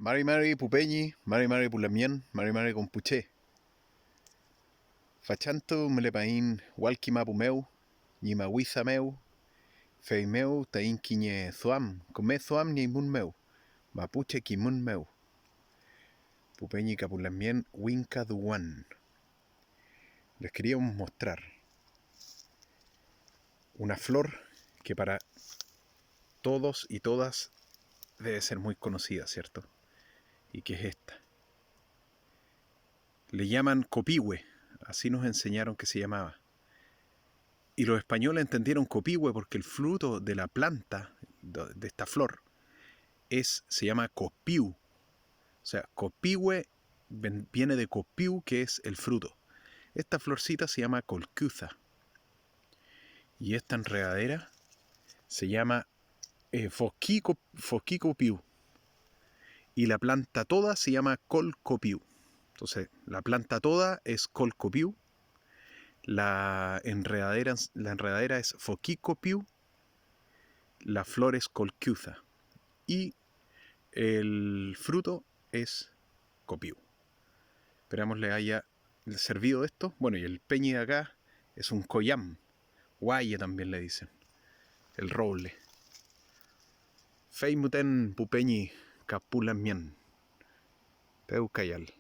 Mari Mari Pupeñi, Mari Mari Pulamien, Mari Mari Compuché. Fachanto melepaín Walkimapu meu, Ñimahuiza meu, Feimeu Taín Quiñe Zoam, Come Zoam Nimun meu, Mapuche Kimun meu. Pupeñi Capulamien Winca Duwan. Les queríamos mostrar una flor que para todos y todas debe ser muy conocida, ¿cierto? Y que es esta. Le llaman copihue, así nos enseñaron que se llamaba. Y los españoles entendieron copihue porque el fruto de la planta, de esta flor, se llama copiu. O sea, copihue viene de copiu, que es el fruto. Esta florcita se llama colcuza. Y esta enredadera se llama fosquicopiu. Y la planta toda se llama colcopiu. Entonces, la planta toda es colcopiu. La enredadera es Fosquicopiu, la flor es Colcuza y el fruto es Copiu. Esperamos le haya servido esto. Bueno, y el peñi de acá es un coyam, guaya también le dicen, el roble. Feimuten pupeñi capulamien, peucayal.